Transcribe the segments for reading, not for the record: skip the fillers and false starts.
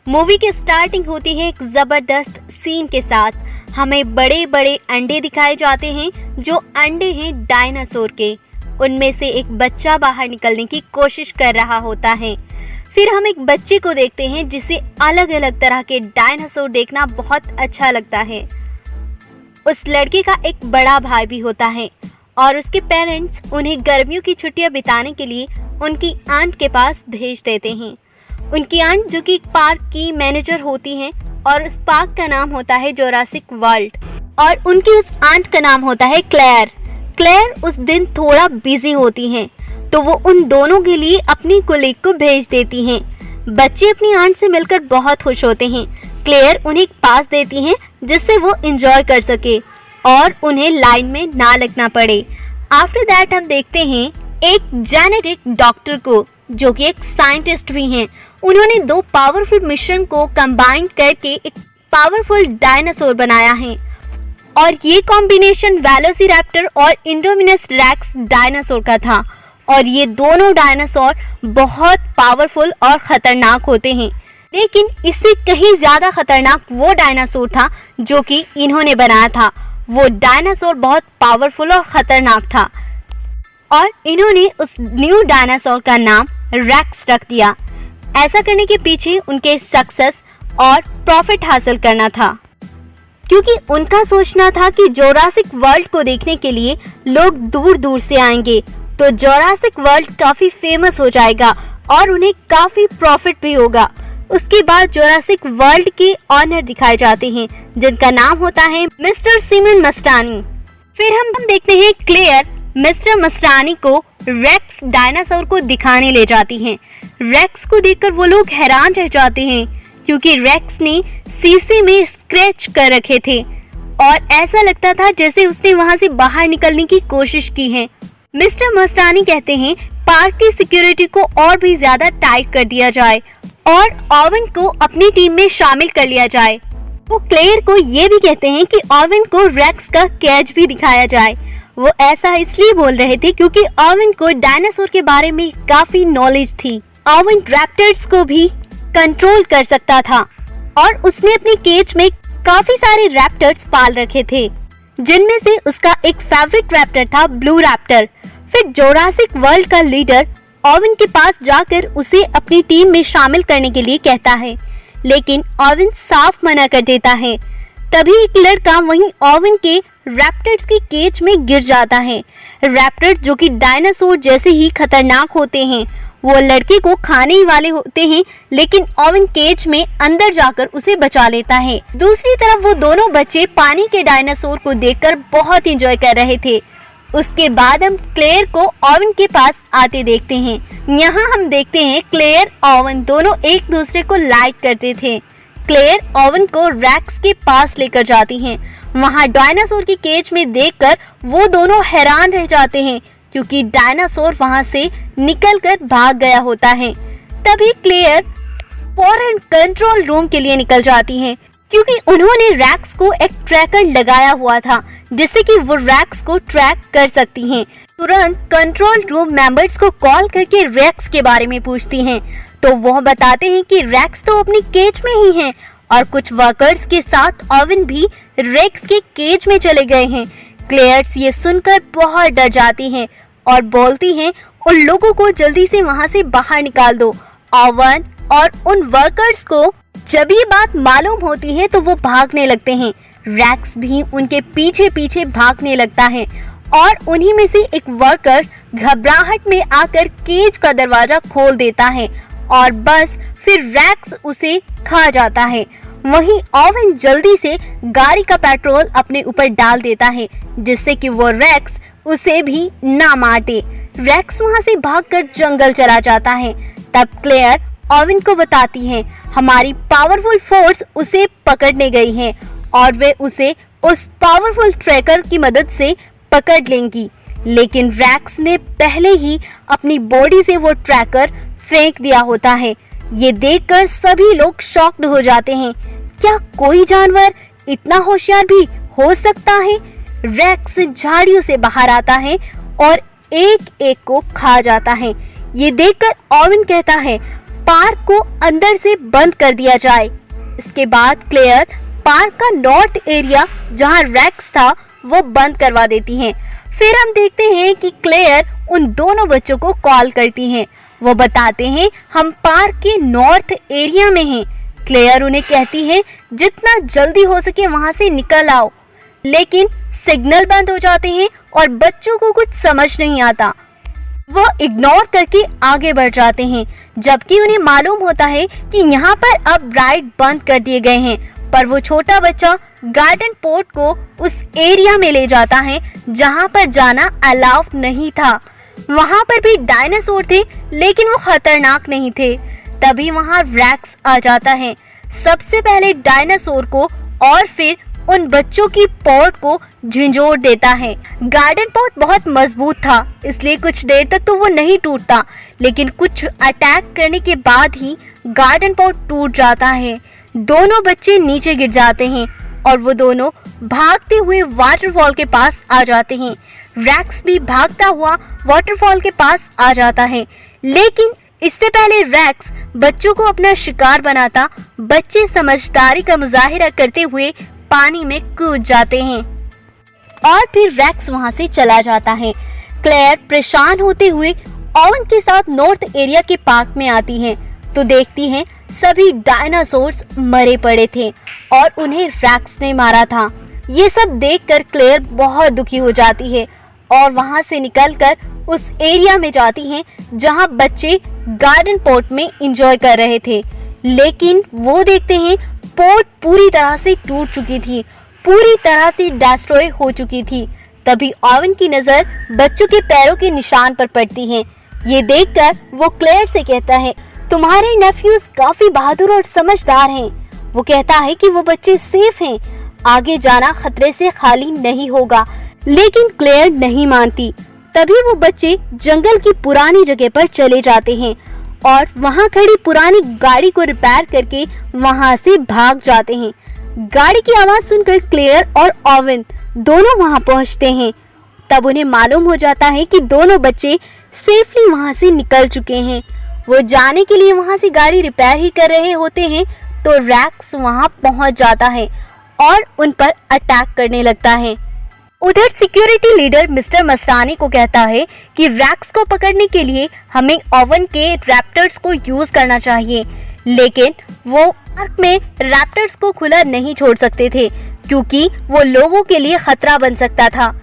Movie की starting होती है एक जबरदस्त सीन के साथ। हमें बड़े बड़े अंडे दिखाए जाते हैं जो अंडे हैं डायनासोर के। उनमें से एक बच्चा बाहर निकलने की कोशिश कर रहा होता है। फिर हम एक बच्चे को देखते हैं जिसे अलग अलग तरह के डायनासोर देखना बहुत अच्छा लगता है। उस लड़के का एक बड़ा भाई भी होता है और उसके पेरेंट्स उन्हें गर्मियों की छुट्टियां बिताने के लिए उनकी आंट के पास भेज देते हैं। उनकी आंट जो कि पार्क की मैनेजर होती हैं और उस पार्क का नाम होता है जोरासिक वर्ल्ड और उनकी उस आंट का नाम होता है क्लेयर। क्लेयर उस दिन थोड़ा बिजी होती हैं तो वो उन दोनों के लिए अपनी कोलीग को भेज देती हैं। बच्चे अपनी आंट से मिलकर बहुत खुश होते हैं। क्लेयर उन्हें एक पास देती हैं जिससे वो एंजॉय कर सके और उन्हें लाइन में ना लगना पड़े। आफ्टर दैट हम देखते हैं एक जेनेटिक डॉक्टर को जो कि एक साइंटिस्ट भी हैं। उन्होंने दो पावरफुल मिशन को कंबाइन करके एक पावरफुल डायनासोर बनाया है और ये कॉम्बिनेशन वेलोसिरैप्टर और इंडोमिनस रेक्स डायनासोर का था और ये दोनों डायनासोर बहुत पावरफुल और खतरनाक होते हैं। लेकिन इससे कहीं ज़्यादा खतरनाक वो डायनासोर था जो कि इन्होंने बनाया था। वो डायनासोर बहुत पावरफुल और ख़तरनाक था और इन्होंने उस न्यू डायनासोर का नाम रेक्स रख दिया। ऐसा करने के पीछे उनके सक्सेस और प्रॉफिट हासिल करना था, क्योंकि उनका सोचना था कि जोरासिक वर्ल्ड को देखने के लिए लोग दूर दूर से आएंगे तो जोरासिक वर्ल्ड काफ़ी फेमस हो जाएगा और उन्हें काफ़ी प्रॉफिट भी होगा। उसके बाद जोरासिक वर्ल्ड के ऑनर दिखाए जाते हैं जिनका नाम होता है मिस्टर सीमन मस्टानी। फिर हम देखते हैं क्लेयर मिस्टर मस्टानी को रेक्स डायनासोर को दिखाने ले जाती हैं। रेक्स को देखकर वो लोग हैरान रह जाते हैं क्योंकि रेक्स ने शीशे में स्क्रैच कर रखे थे और ऐसा लगता था जैसे उसने वहां से बाहर निकलने की कोशिश की है। मिस्टर मस्टानी कहते हैं पार्क की सिक्योरिटी को और भी ज्यादा टाइट कर दिया जाए और ओवन को अपनी टीम में शामिल कर लिया जाए। वो क्लेयर को ये भी कहते हैं कि ओवन को रेक्स का कैच भी दिखाया जाए। वो ऐसा इसलिए बोल रहे थे क्योंकि ओवन को डायनासोर के बारे में काफी नॉलेज थी। ओवन रैप्टर्स को भी कंट्रोल कर सकता था और उसने अपनी केज में काफी सारे रैप्टर्स पाल रखे थे जिनमें से उसका एक फेवरेट रैप्टर था ब्लू रैप्टर। फिर जोरासिक वर्ल्ड का लीडर ओवन के पास जाकर उसे अपनी टीम में शामिल करने के लिए कहता है, लेकिन ओवन साफ मना कर देता है। तभी एक लड़का वहीं ओवन के रैप्टर्स की केज में गिर जाता है। रैप्टर्स जो कि डायनासोर जैसे ही खतरनाक होते हैं, वो लड़के को खाने ही वाले होते हैं, लेकिन ओवन केज में अंदर जाकर उसे बचा लेता है। दूसरी तरफ वो दोनों बच्चे पानी के डायनासोर को देखकर बहुत एंजॉय कर रहे थे। उसके बाद हम क्लेयर को ओवन के पास आते देखते हैं। यहाँ हम देखते हैं क्लेयर ओवन दोनों एक दूसरे को लाइक करते थे। क्लेयर ओवन को रेक्स के पास लेकर जाती हैं। वहाँ डायनासोर की केज में देखकर वो दोनों हैरान रह जाते हैं क्योंकि डायनासोर वहाँ से निकलकर भाग गया होता है। तभी क्लेयर फॉरेन कंट्रोल रूम के लिए निकल जाती हैं क्योंकि उन्होंने रेक्स को एक ट्रैकर लगाया हुआ था जिससे कि वो रेक्स को ट्रैक कर सकती हैं। तुरंत कंट्रोल रूम मेंबर्स को कॉल करके रेक्स के बारे में पूछती हैं तो वह बताते हैं कि रेक्स तो अपनी केज में ही हैं और कुछ वर्कर्स के साथ ओवन भी रेक्स के केज में चले गए हैं। क्लेयर्स ये सुनकर बहुत डर जाती हैं और बोलती हैं उन लोगों को जल्दी से वहां से बाहर निकाल दो। ओवन और उन वर्कर्स को जब ये बात मालूम होती है तो वो भागने लगते हैं। रेक्स भी उनके पीछे पीछे भागने लगता है और उन्हीं में से एक वर्कर घबराहट में आकर केज का दरवाजा खोल देता है और बस फिर रेक्स उसे खा जाता है। वहीं ओवन जल्दी से गाड़ी का पेट्रोल अपने ऊपर डाल देता है जिससे कि वो रेक्स उसे भी ना मारे। रेक्स वहां से भागकर जंगल चला जाता है। तब क्लेयर ओवन को बताती है हमारी पावरफुल फोर्स उसे पकड़ने गई है और वे उसे उस पावरफुल ट्रैकर की मदद से पकड़ लेंगी। लेकिन रेक्स ने पहले ही अपनी बॉडी से वो ट्रैकर फेंक दिया होता है। ये देखकर सभी लोग शॉक्ड हो जाते हैं। क्या कोई जानवर इतना होशियार भी हो सकता है? रेक्स झाड़ियों से बाहर आता है और एक एक को खा जाता है। ये देखकर ओवन कहता है पार्क को अंदर से बंद कर दिया जाए। इसके बाद क्लेयर पार्क का नॉर्थ एरिया जहां रैक्स था वो बंद करवा देती हैं। फिर हम देखते हैं कि क्लेयर उन दोनों बच्चों को कॉल करती हैं। वो बताते हैं हम पार्क के नॉर्थ एरिया में हैं। क्लेयर उन्हें कहती है जितना जल्दी हो सके वहां से निकल आओ, लेकिन सिग्नल बंद हो जाते हैं और बच्चों को कुछ समझ नहीं आता। वो इग्नोर करके आगे बढ़ जाते हैं, जबकि उन्हें मालूम होता है कि यहाँ पर अब राइड बंद कर दिए गए हैं। पर वो छोटा बच्चा गार्डन पोर्ट को उस एरिया में ले जाता है जहाँ पर जाना अलाउ नहीं था। वहाँ पर भी डायनासोर थे, लेकिन वो खतरनाक नहीं थे। तभी वहाँ रैक्स आ जाता है, सबसे पहले डायनासोर को और फिर उन बच्चों की पोर्ट को झंझोड़ देता है। गार्डन पोर्ट बहुत मजबूत था, इसलिए कुछ देर तक तो वो नहीं टूटता, लेकिन कुछ अटैक करने के बाद ही गार्डन पोर्ट टूट जाता है। दोनों बच्चे नीचे गिर जाते हैं और वो दोनों भागते हुए वाटरफॉल के पास आ जाते हैं। रैक्स भी भागता हुआ वाटरफॉल के पास आ जाता है, लेकिन इससे पहले रैक्स बच्चों को अपना शिकार बनाता बच्चे समझदारी का मुजाहिरा करते हुए पानी में कूद जाते हैं और फिर रैक्स वहां से चला जाता है। क्लेयर परेशान होते हुए ओवन के साथ नॉर्थ एरिया के पार्क में आती है तो देखती हैं सभी डायनासोर्स मरे पड़े थे और उन्हें रैक्स ने मारा था। ये सब देखकर क्लेयर बहुत दुखी हो जाती है और वहां से निकलकर उस एरिया में जाती हैं जहां बच्चे गार्डन पोर्ट में एंजॉय कर रहे थे, लेकिन वो देखते हैं पोर्ट पूरी तरह से टूट चुकी थी, पूरी तरह से डिस्ट्रॉय हो चुकी थी। तभी ओवन की नजर बच्चों के पैरों के निशान पर पड़ती है। ये देखकर वो क्लेयर से कहता है तुम्हारे नेफ्यूज काफी बहादुर और समझदार हैं। वो कहता है कि वो बच्चे सेफ हैं, आगे जाना खतरे से खाली नहीं होगा, लेकिन क्लेयर नहीं मानती। तभी वो बच्चे जंगल की पुरानी जगह पर चले जाते हैं और वहां खड़ी पुरानी गाड़ी को रिपेयर करके वहां से भाग जाते हैं। गाड़ी की आवाज सुनकर क्लेयर और ओवन दोनों वहां पहुंचते हैं। तब उन्हें मालूम हो जाता है कि दोनों बच्चे सेफली वहां से निकल चुके हैं। वो जाने के लिए वहां से गाड़ी रिपेयर ही कर रहे होते हैं तो रैक्स वहां पहुंच जाता है और उन पर अटैक करने लगता है। उधर सिक्योरिटी लीडर मिस्टर मस्तानी को कहता है कि रैक्स को पकड़ने के लिए हमें ओवन के रैप्टर्स को यूज करना चाहिए, लेकिन वो पार्क में रैप्टर्स को खुला नहीं छोड़ सकते थे क्योंकि वो लोगों के लिए खतरा बन सकता था।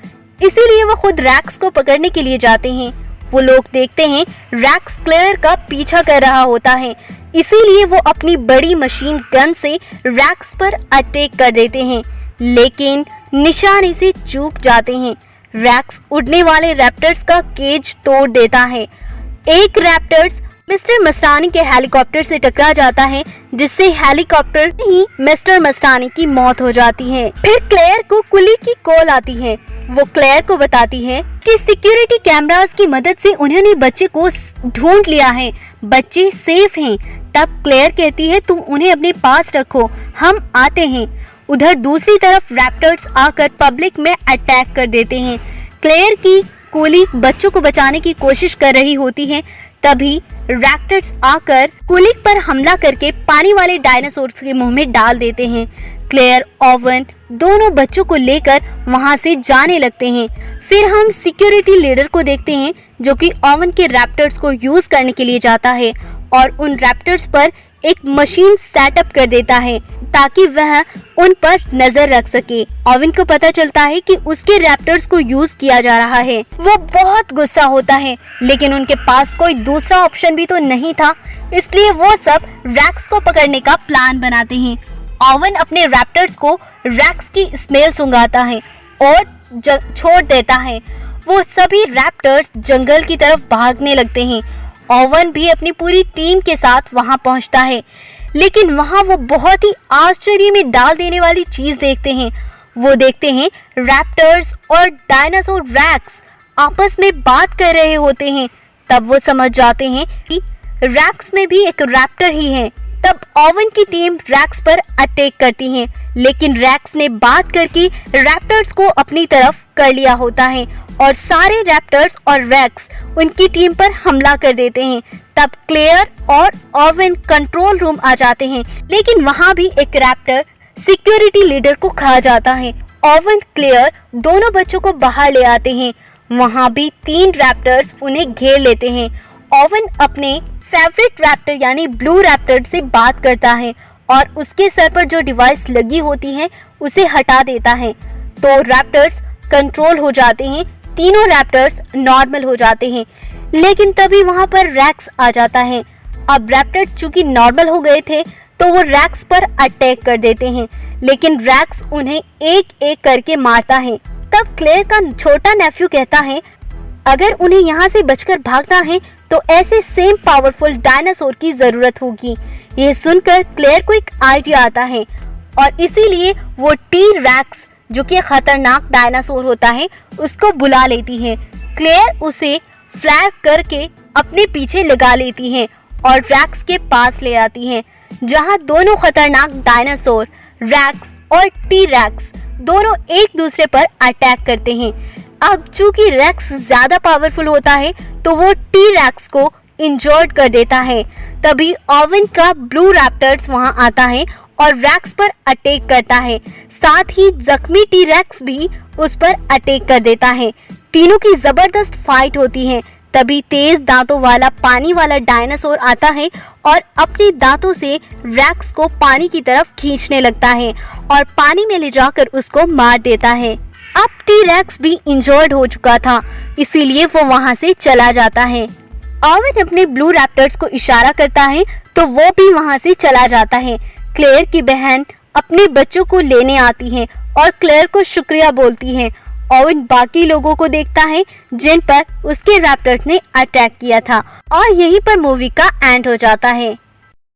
इसीलिए वो खुद रैक्स को पकड़ने के लिए जाते हैं। वो लोग देखते हैं रैक्स क्लेयर का पीछा कर रहा होता है, इसीलिए वो अपनी बड़ी मशीन गन से रैक्स पर अटैक कर देते हैं, लेकिन निशाने से चूक जाते हैं। रैक्स उड़ने वाले रैप्टर्स का केज तोड़ देता है। एक रैप्टर्स मिस्टर मस्तानी के हेलीकॉप्टर से टकरा जाता है, जिससे हेलीकॉप्टर ही मिस्टर मस्तानी की मौत हो जाती है। फिर क्लेयर को कुली की कॉल आती है। वो क्लेयर को बताती है कि सिक्योरिटी कैमरास की मदद से उन्होंने बच्चे को ढूंढ लिया है, बच्चे सेफ हैं। तब क्लेयर कहती है तुम उन्हें अपने पास रखो, हम आते हैं। उधर दूसरी तरफ रैप्टर्स आकर पब्लिक में अटैक कर देते हैं। क्लेयर की कुली बच्चों को बचाने की कोशिश कर रही होती है, तभी रैप्टर्स आकर कुली पर हमला करके पानी वाले डायनासोर्स के मुंह में डाल देते हैं। क्लेयर ओवन दोनों बच्चों को लेकर वहां से जाने लगते हैं। फिर हम सिक्योरिटी लीडर को देखते हैं जो कि ओवन के रैप्टर्स को यूज करने के लिए जाता है और उन रैप्टर्स पर एक मशीन सेटअप कर देता है ताकि वह उन पर नजर रख सके। ओवन को पता चलता है कि उसके रैप्टर्स को यूज किया जा रहा है। वो बहुत गुस्सा होता है, लेकिन उनके पास कोई दूसरा ऑप्शन भी तो नहीं था, इसलिए वो सब रैक्स को पकड़ने का प्लान बनाते हैं। ओवन अपने रैप्टर्स को रैक्स की स्मेल सूंघाता है और छोड़ देता है। वो सभी रैप्टर्स जंगल की तरफ भागने लगते हैं। ओवन भी अपनी पूरी टीम के साथ वहां पहुंचता है, लेकिन वहां वो बहुत ही आश्चर्य में डाल देने वाली चीज देखते हैं। वो देखते हैं रैप्टर्स और डायनासोर रैक्स आपस में बात कर रहे होते हैं। तब वो समझ जाते हैं कि रैक्स में भी एक रैप्टर ही है, तब ओवन की टीम रैक्स पर अटैक करती है, लेकिन रैक्स ने बात करके रैप्टर्स को अपनी तरफ कर लिया होता है और सारे रैप्टर्स और रैक्स उनकी टीम पर हमला कर देते हैं। तब क्लेयर और ओवन कंट्रोल रूम आ जाते हैं, लेकिन वहाँ भी एक रैप्टर सिक्योरिटी लीडर को खा जाता है। ओवन, क्लेयर दोनों बच्चों को बाहर ले आते हैं। वहाँ भी 3 रैप्टर्स उन्हें घेर लेते हैं। ओवन अपने फेवरेट रैप्टर यानी ब्लू रैप्टर से बात करता है और उसके सर पर जो डिवाइस लगी होती है उसे हटा देता है, तो रैप्टर्स कंट्रोल हो जाते हैं। तीनों रैप्टर्स नॉर्मल हो जाते हैं, लेकिन तभी वहाँ पर रैक्स आ जाता है। अब रैप्टर चूंकि नॉर्मल हो गए थे तो वो रैक्स पर अटैक कर देते हैं, लेकिन रैक्स उन्हें एक एक करके मारता है। तब क्लेयर का छोटा नेफ्यू कहता है अगर उन्हें यहाँ से बचकर भागना है तो ऐसे सेम पावरफुल डायनासोर की जरूरत होगी। यह सुनकर क्लेयर को एक आइडिया आता है और इसीलिए वो टी-रैक्स जो कि खतरनाक डायनासोर होता है उसको बुला लेती है। क्लेयर उसे फ्लैग करके अपने पीछे लगा लेती है और रैक्स के पास ले आती है, जहां दोनों खतरनाक डायनासोर रैक्स और टी-रैक्स दोनों एक दूसरे पर अटैक करते हैं। अब चूंकि रैक्स ज्यादा पावरफुल होता है तो वो टी-रैक्स को इंजर्ड कर देता है। तभी ओवन का ब्लू रैप्टर्स वहां आता है और रैक्स पर अटैक करता है, साथ ही जख्मी टी-रैक्स भी उस पर अटैक कर देता है। तीनों की जबरदस्त फाइट होती है। तभी तेज दांतों वाला पानी वाला डायनासोर आता है और अपने दांतों से रैक्स को पानी की तरफ खींचने लगता है और पानी में ले जाकर उसको मार देता है। अब टी-रैक्स भी इंजर्ड हो चुका था, इसीलिए वो वहां से चला जाता है। ओवन अपने ब्लू रैप्टर्स को इशारा करता है तो वो भी वहां से चला जाता है। क्लेयर की बहन अपने बच्चों को लेने आती है और क्लेयर को शुक्रिया बोलती है। ओवन बाकी लोगों को देखता है जिन पर उसके रैप्टर्स ने अटैक किया था और यहीं पर मूवी का एंड हो जाता है।